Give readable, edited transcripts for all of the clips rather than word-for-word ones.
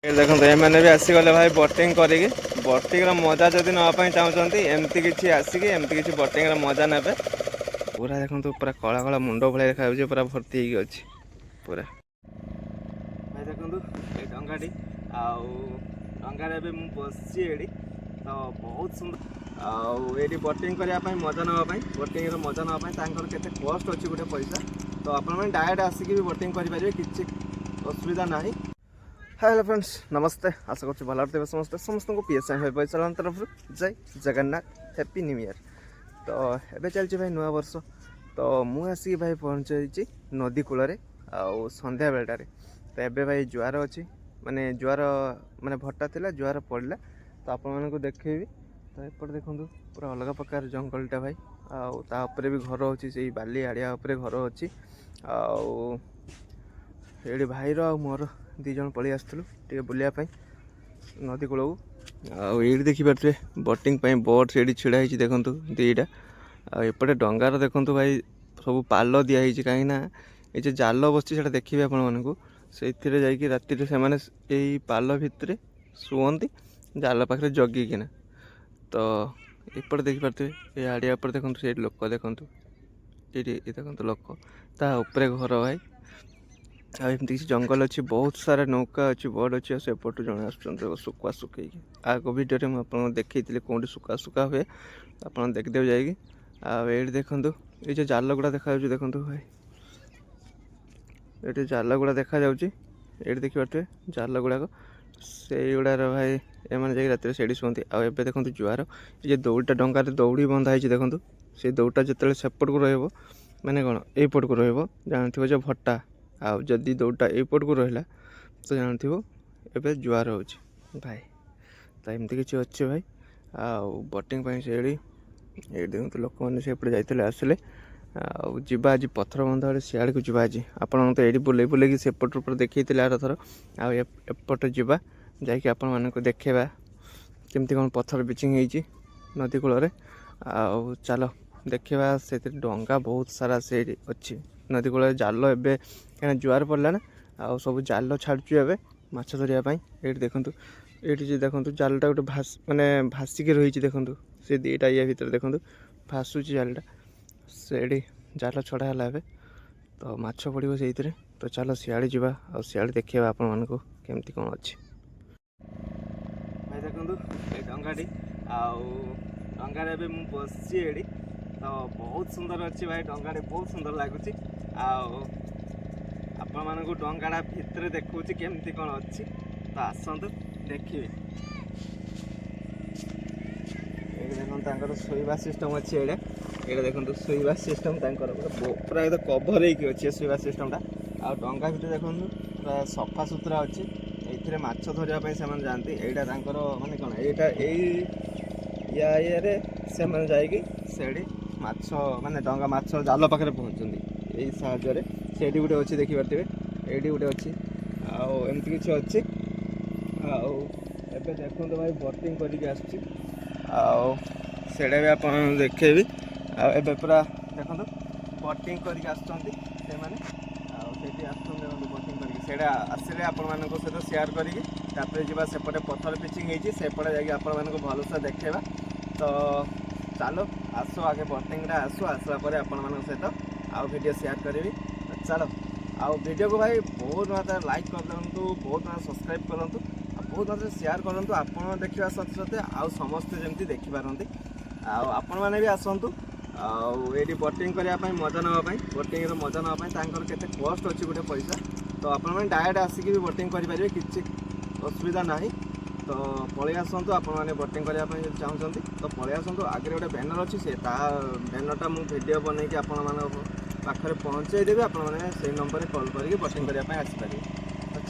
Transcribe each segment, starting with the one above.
देखो एमने भी आसीगले भाई बोटिंग करी बोटिंग मजा जदि नापी चाहते एमती किसी आसिक एमती किसी बोटिंग मजा ने पूरा देखो पूरा कला कला मुंड भाई देखा पूरा भर्ती अच्छी पूरा भाई देखो ये डंगाटी आंगार बसी तो बहुत सुंदर आठी बोटिंग करने मजा नापी बोटिंग मजा नापी के कस्ट अच्छी गोटे पैसा तो आपने डायरेक्ट आसिक भी बोटिंग करेंगे किसी असुविधा ना। हेलो फ्रेंड्स नमस्ते आशा कर भल थे समस्ते समस्त को पीएस भाई तरफ जय जगन्नाथ हैप्पी न्यू ईयर। तो एबे चलती भाई नुआ वर्ष तो मुझे भाई पहुँची नदी कूल संध्या बेलटारे तो एबे भाई जुआर अच्छी माने जुआर माने भट्टा थिला जुआर पड़ला तो आपण को देखी तो एपटे देखो पूरा अलग प्रकार जंगलटा भाई आउे भी घर अच्छी से बाली आड़िया घर अच्छी ये भाई मोर दी जन पलि आसलु टे बुलायापी नदी कूल को ये देखिपे बोटिंग बोट से छिड़ा देखु दीटा आएपटे डंगार देखु भाई सब पाल दिखाई कहीं ये जाल बस देखिए आपण से राति से पाल भितर शुअती जाल पाखे जगिकिना तो एपटे देखिपे ये आड़िया देखो से लोक देखु ये देखो लोक ताऊपर घर भाई आमती किसी जंगल अच्छी बहुत सारा नौका अच्छी बोट अच्छी से पटु जन आसुआ सुखे आग भिडियो मुझे देखी कौटी सुखा सुखा हुए आप देखिदेव जाएगी ये देखु ये जो जाल गुड़ा देखा देखु भाई ये जाल गुड़ा देखा ये देखिए जाल गुड़ाक से गुड़ार भाई एम रात से शुंती आए देखो जुआर ये दौड़टा डंगार दौड़ी बंधा है देखो से दौड़टा जो सेपट को रहा माने कौन यपट को रही जो भट्टा आदि दौड़टा यपट को रहा तो जानते एवं जुआर हो भाई तो एमती किसी अच्छे भाई बोटिंग से देखो लोक मैंने से जाते आसिले जावा आज पथर बंध सियाड़ को जावा आज आपण तो ये बुले बुले सेपट देखी आर थर आएपट जावा जा देखा केमती कौन पथर पिचिंग होती नदी कूल चलो देखा से डंगा बहुत सारा से अच्छी नदी कूल जाल एवं क्या जुआर पड़ा ना आ सब जाल छाड़ू ए माछ धरिया ये देखो ये देखो जालटा गोटे माने भासिक रही देखो से दीटा या भर देखो भासुची जालटा से जाल छड़ा है तो माछ पड़ो से तो चलो सियाड़े जावा आ सियाड़े देखा आपण मानक केमती कौन अच्छी भाई देखो ये डंगाटी डंगार एवं बसी तो बहुत सुंदर अच्छी भाई डंगाटी बहुत सुंदर लगुच आपण मानक डंगाटा भितर देखा केमती कौन अच्छी तो आसतु देखिए देखो शोवा सिस्टम अच्छी ये देखो शोवा सिस्टम पूरा एकदम कभर होती शोवा सिस्टमटा आ डंगा भितर देखो पूरा सफा सुतरा अच्छी ये माछ धरने से जाती यहाँ माने कौन ये से जाकि माछ माने डंगा माछ जाल पाखे पहुँचती यही साहाଯ୍य से गोटे अच्छी देखिपे ये गोटे अच्छी आमती किसी अच्छी आबे देखो भाई बोटिंग करके आसड़ा भी आप देखेबी आबे पूरा देखो बोटिंग करके आसुँच बोटिंग करके आसिले आपण मान सहित सेयार करी सेपटे पथर पिचिंग होती सेपटे जाकि आपण भलसे देखा तो चलो आसो आगे बोटिंग आसो आसला आपण मान सहित आउ वीडियो शेयर करी चलो आउ वीडियो को भाई बहुत मात्रा लाइक कर दिंतु बहुत मात्रा सब्सक्राइब करूँ बहुत मात्रा शेयर करूँ आप देखा साथ साथ आउ समस्ते जमी देखिपारती आपण मैंने भी आसतु ये बोटिंग करने मजा नापी बोटिंग मजा नापी के कस्ट अच्छी गोटे पैसा तो आप डायरेक्ट आसिक भी बोटिंग करेंगे किसी असुविधा ना तो पलि आसतु आपने बोटिंग करने चाहते तो पलि आसतु आगे गोटे बैनर अच्छी से बैनरटा मुझे वीडियो बनई आप पाखे पहुँचे देवी आपने से नंबर कॉल करके बोटिंग करने आसपारे तो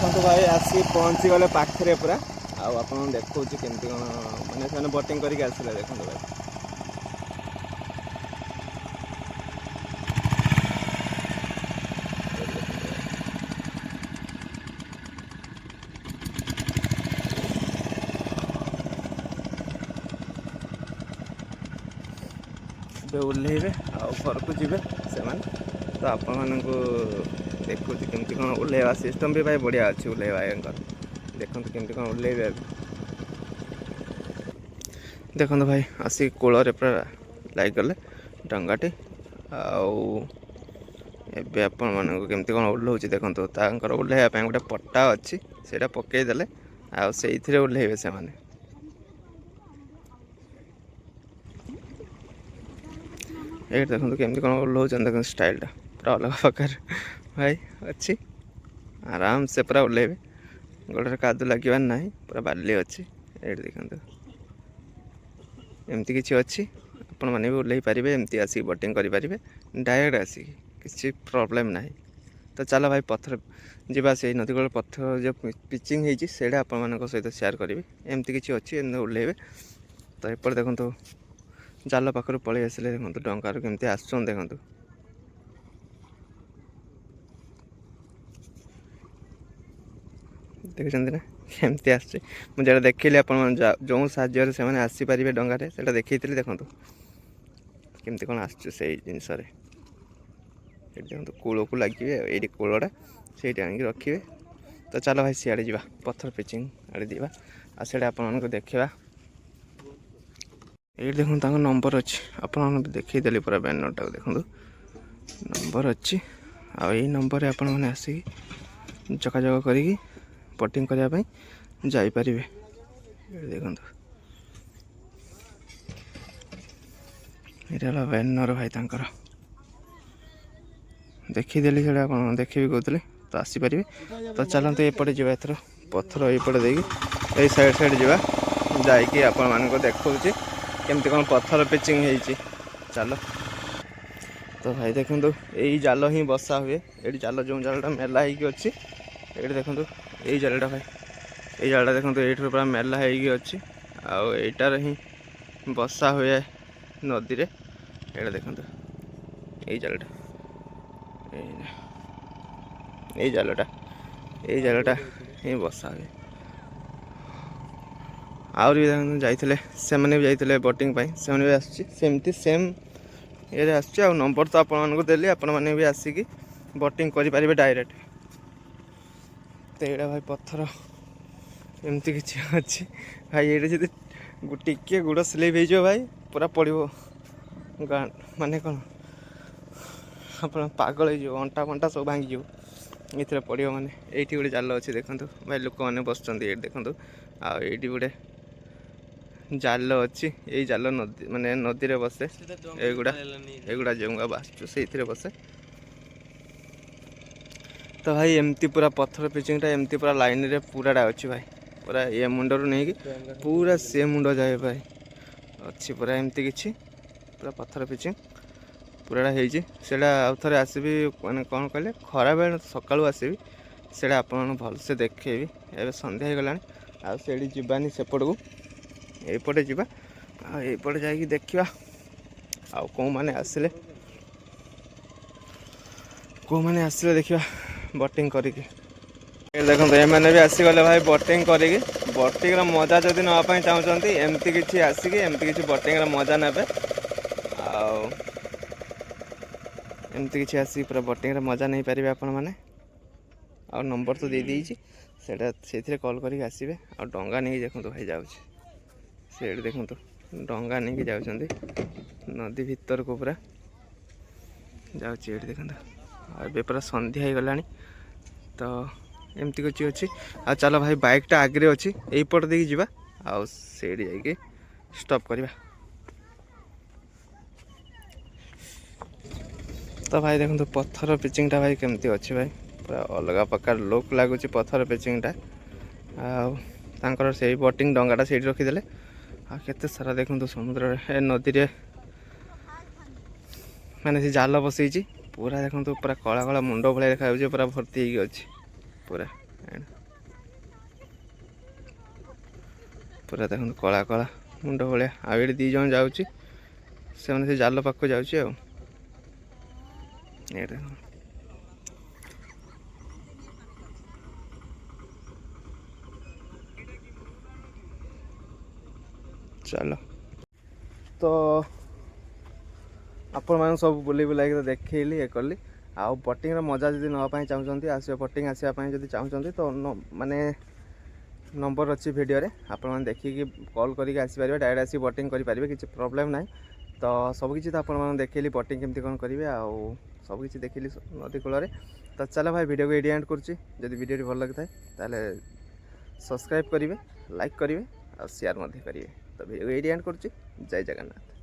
ଦେଖନ୍ତୁ ଭାଇ ଆସି ପହଞ୍ଚିଗଲେ ପାଖରେ ପୁରା। ଆଉ ଆପଣଙ୍କୁ ଦେଖାଉଛି କେମିତି କ'ଣ ମାନେ ସେମାନେ ବୋଟିଂ କରିକି ଆସିଲେ ଦେଖନ୍ତୁ ଭାଇ। ଏବେ ଓହ୍ଲେଇବେ ଆଉ ଘରକୁ ଯିବେ ସେମାନେ। ତ ଆପଣମାନଙ୍କୁ ଦେଖୁଛି କେମିତି କ'ଣ ଓହ୍ଲେଇବା ସିଷ୍ଟମ୍ ବି ଭାଇ ବଢ଼ିଆ ଅଛି ଓହ୍ଲେଇବା ୟାଙ୍କର। ଦେଖନ୍ତୁ କେମିତି କ'ଣ ଓହ୍ଲେଇବେ। ଦେଖନ୍ତୁ ଭାଇ ଆସିକି କୂଳରେ ପୁରା ଲାଗିଗଲେ ଡଙ୍ଗାଟି। ଆଉ ଏବେ ଆପଣମାନଙ୍କୁ କେମିତି କ'ଣ ଓହ୍ଲଉଛି ଦେଖନ୍ତୁ। ତାଙ୍କର ଓହ୍ଲେଇବା ପାଇଁ ଗୋଟେ ପଟା ଅଛି, ସେଇଟା ପକେଇଦେଲେ ଆଉ ସେଇଥିରେ ଓହ୍ଲେଇବେ ସେମାନେ। ଏଇଠି ଦେଖନ୍ତୁ କେମିତି କ'ଣ ଓହ୍ଲଉଛନ୍ତି, ଦେଖନ୍ତୁ ଷ୍ଟାଇଲ୍ଟା ପୁରା ଅଲଗା ପ୍ରକାର ଭାଇ ଅଛି। ଆରାମସେ ପୁରା ଓହ୍ଲେଇବେ, ଗୋଡ଼ରେ କାଦୁ ଲାଗିବାର ନାହିଁ, ପୁରା ବାଲି ଅଛି। ଏଇଠି ଦେଖନ୍ତୁ ଏମିତି କିଛି ଅଛି, ଆପଣମାନେ ବି ଓହ୍ଲେଇ ପାରିବେ, ଏମିତି ଆସିକି ବୋଟିଂ କରିପାରିବେ ଡାଇରେକ୍ଟ ଆସିକି, କିଛି ପ୍ରୋବ୍ଲେମ୍ ନାହିଁ। ତ ଚାଲ ଭାଇ ପଥର ଯିବା, ସେଇ ନଦୀ କୂଳ ପଥର ଯେଉଁ ପିଚିଂ ହେଇଛି ସେଇଟା ଆପଣମାନଙ୍କ ସହିତ ସେୟାର କରିବି। ଏମିତି କିଛି ଅଛି, ଏମିତି ଓହ୍ଲେଇବେ। ତ ଏପଟେ ଦେଖନ୍ତୁ ଜାଲ ପାଖରୁ ପଳେଇ ଆସିଲେ, ଦେଖନ୍ତୁ ଡଙ୍ଗାରୁ କେମିତି ଆସୁଛନ୍ତି ଦେଖନ୍ତୁ। ଦେଖୁଛନ୍ତି ନା କେମିତି ଆସୁଛି। ମୁଁ ଯେଉଁଟା ଦେଖେଇଲି ଆପଣମାନେ ଯେଉଁ ସାହାଯ୍ୟରେ ସେମାନେ ଆସିପାରିବେ ଡଙ୍ଗାରେ, ସେଇଟା ଦେଖେଇଥିଲି। ଦେଖନ୍ତୁ କେମିତି କ'ଣ ଆସୁଛି ସେଇ ଜିନିଷରେ। ଏଠି ଦେଖନ୍ତୁ କୂଳକୁ ଲାଗିବେ, ଏଇଠି କୂଳଟା ସେଇଠି ଆଣିକି ରଖିବେ। ତ ଚାଲ ଭାଇ ସିଆଡ଼େ ଯିବା, ପଥର ପିଚିଂ ଆଡ଼େ ଯିବା, ଆଉ ସେଇଟା ଆପଣମାନଙ୍କୁ ଦେଖିବା। ଏଇଠି ଦେଖନ୍ତୁ ତାଙ୍କ ନମ୍ବର ଅଛି, ଆପଣମାନଙ୍କୁ ଦେଖେଇଦେଲି ପୁରା ବ୍ୟାନରଟାକୁ ଦେଖନ୍ତୁ, ନମ୍ବର ଅଛି। ଆଉ ଏଇ ନମ୍ବରରେ ଆପଣମାନେ ଆସିକି ଯୋଗାଯୋଗ କରିକି ବୋଟିଂ କରିବା ପାଇଁ ଯାଇପାରିବେ। ଏଇଠି ଦେଖନ୍ତୁ ଏଇଟା ହେଲା ବ୍ୟାନର ଭାଇ ତାଙ୍କର, ଦେଖିଦେଲି ସେଇଟା ଆପଣ ଦେଖିବି କହୁଥିଲେ। ତ ଆସିପାରିବେ। ତ ଚାଲନ୍ତୁ ଏପଟେ ଯିବା, ଏଥର ପଥର ଏଇପଟେ ଦେଇକି ଏଇ ସାଇଡ଼୍ ଯିବା, ଯାଇକି ଆପଣମାନଙ୍କୁ ଦେଖାଉଛି କେମିତି କ'ଣ ପଥର ପିଚିଂ ହେଇଛି। ଚାଲ। ତ ଭାଇ ଦେଖନ୍ତୁ ଏଇ ଜାଲ ହିଁ ବସା ହୁଏ। ଏଇଠି ଜାଲ, ଯେଉଁ ଜାଲଟା ମେଲା ହେଇକି ଅଛି, ଏଇଠି ଦେଖନ୍ତୁ ଏଇ ଜାଲଟା ଭାଇ, ଏଇ ଜାଲଟା ଦେଖନ୍ତୁ ଏଇଠି ପୁରା ମେଲା ହେଇକି ଅଛି। ଆଉ ଏଇଟାରେ ହିଁ ବସା ହୁଏ ନଦୀରେ। ଏଇଟା ଦେଖନ୍ତୁ ଏଇ ଜାଲଟା, ଏଇ ଜାଲଟା ହିଁ ବସା ହୁଏ। ଆହୁରି ବି ଦେଖନ୍ତୁ ଯାଇଥିଲେ, ସେମାନେ ବି ଯାଇଥିଲେ ବୋଟିଂ ପାଇଁ, ସେମାନେ ବି ଆସୁଛି ସେମିତି ସେମ୍ ଇଏରେ ଆସୁଛି। ଆଉ ନମ୍ବର ତ ଆପଣମାନଙ୍କୁ ଦେଲି, ଆପଣମାନେ ବି ଆସିକି ବୋଟିଂ କରିପାରିବେ ଡାଇରେକ୍ଟ। ତ ଏଇଟା ଭାଇ ପଥର ଏମିତି କିଛି ଅଛି ଭାଇ। ଏଇଟା ଯଦି ଟିକିଏ ଗୋଡ଼ ସ୍ଲିପ୍ ହେଇଯିବ ଭାଇ, ପୁରା ପଡ଼ିବ ଗାଁ, ମାନେ କ'ଣ ଆପଣ ପାଗଳ ହେଇଯିବ, ଅଣ୍ଟା ଫଣ୍ଟା ସବୁ ଭାଙ୍ଗିଯିବ ଏଥିରେ ପଡ଼ିବ ମାନେ। ଏଇଠି ଗୋଟେ ଜାଲ ଅଛି ଦେଖନ୍ତୁ ଭାଇ, ଲୋକମାନେ ବସୁଛନ୍ତି ଏଇଠି ଦେଖନ୍ତୁ। ଆଉ ଏଇଠି ଗୋଟେ ଜାଲ ଅଛି, ଏଇ ଜାଲ ନଦୀ ମାନେ ନଦୀରେ ବସେ। ଏଗୁଡ଼ା ଯେଉଁ ଆସୁଛୁ ସେଇଥିରେ ବସେ। ତ ଭାଇ ଏମିତି ପୁରା ପଥର ପିଚିଂଟା ଏମିତି ପୁରା ଲାଇନ୍ରେ ପୁରାଟା ଅଛି ଭାଇ, ପୁରା ଏ ମୁଣ୍ଡରୁ ନେଇକି ପୁରା ସେ ମୁଣ୍ଡ ଯାଏ ଭାଇ ଅଛି ପୁରା ଏମିତି କିଛି, ପୁରା ପଥର ପିଚିଂ ପୁରାଟା ହେଇଛି। ସେଇଟା ଆଉ ଥରେ ଆସିବି, ମାନେ କ'ଣ କହିଲେ ଖରାବେଳେ ସକାଳୁ ଆସିବି, ସେଇଟା ଆପଣଙ୍କୁ ଭଲସେ ଦେଖେଇବି। ଏବେ ସନ୍ଧ୍ୟା ହେଇଗଲାଣି, ଆଉ ସେଇଠି ଯିବାନି ସେପଟକୁ, ଏଇପଟେ ଯିବା। ଆଉ ଏଇପଟେ ଯାଇକି ଦେଖିବା ଆଉ କେଉଁମାନେ ଆସିଲେ ଦେଖିବା ବୋଟିଂ କରିକି। ଦେଖନ୍ତୁ ଏମାନେ ବି ଆସିଗଲେ ଭାଇ ବୋଟିଂ କରିକି। ବୋଟିଂର ମଜା ଯଦି ନେବା ପାଇଁ ଚାହୁଁଛନ୍ତି, ଏମିତି କିଛି ଆସିକି ଏମିତି କିଛି ବୋଟିଂର ମଜା ନେବେ। ଆଉ ଏମିତି କିଛି ଆସିକି ପୁରା ବୋଟିଂରେ ମଜା ନେଇପାରିବେ ଆପଣମାନେ। ଆଉ ନମ୍ବର ତ ଦେଇଦେଇଛି, ସେଇଥିରେ କଲ୍ କରିକି ଆସିବେ। ଆଉ ଡଙ୍ଗା ନେଇକି ଦେଖନ୍ତୁ ଭାଇ ଯାଉଛି, ସେଇଠି ଦେଖନ୍ତୁ ଡଙ୍ଗା ନେଇକି ଯାଉଛନ୍ତି ନଦୀ ଭିତରକୁ ପୁରା ଯାଉଛି। ଏଇଠି ଦେଖନ୍ତୁ, ଆଉ ଏବେ ପୁରା ସନ୍ଧ୍ୟା ହେଇଗଲାଣି। ତ ଏମିତି କିଛି ଅଛି। ଆଉ ଚାଲ ଭାଇ ବାଇକ୍ଟା ଆଗରେ ଅଛି, ଏଇପଟ ଦେଇକି ଯିବା, ଆଉ ସେଇଠି ଯାଇକି ଷ୍ଟପ୍ କରିବା। ତ ଭାଇ ଦେଖନ୍ତୁ ପଥର ପିଚିଂଟା ଭାଇ କେମିତି ଅଛି ଭାଇ, ପୁରା ଅଲଗା ପ୍ରକାର ଲୁକ୍ ଲାଗୁଛି ପଥର ପିଚିଂଟା। ଆଉ ତାଙ୍କର ସେଇ ବୋଟିଂ ଡଙ୍ଗାଟା ସେଇଠି ରଖିଦେଲେ। ଆଉ କେତେ ସାରା ଦେଖନ୍ତୁ ସମୁଦ୍ରରେ, ଏ ନଦୀରେ ମାନେ ସେ ଜାଲ ବସେଇଛି, ପୁରା ଦେଖନ୍ତୁ ପୁରା କଳା କଳା ମୁଣ୍ଡ ଭଳିଆ ଦେଖାଯାଉଛି, ପୁରା ଭର୍ତ୍ତି ହେଇକି ଅଛି ପୁରା। पूरा देखो कला कला मुंड भाया आउ ये 2 जन जाऊँगी से जाल पाक जाऊँगी आउ चलो तो आपण मान सब बुले बुलाई तो देखली ये कली आउ बोटिंग मजा जब नापी चाहते आस बोटिंग आसापी जब चाहते तो माने नंबर अच्छी वीडियो रे आपण मैंने देखिए कॉल करके आसीपर डायरेक्ट आसी बोटिंग करेंगे किसी प्रॉब्लम ना तो सबकि तो आपने देखली बोटिंग केमती कौन करेंगे आउ सबकि देखिली नदी कूल तो चलो भाई वीडियो को एडी एंड करुँची जब वीडियो भल लगी ताले सब्सक्राइब करेंगे लाइक करेंगे और शेयर करेंगे तो वीडियो एडी एंड करुँची जय जगन्नाथ।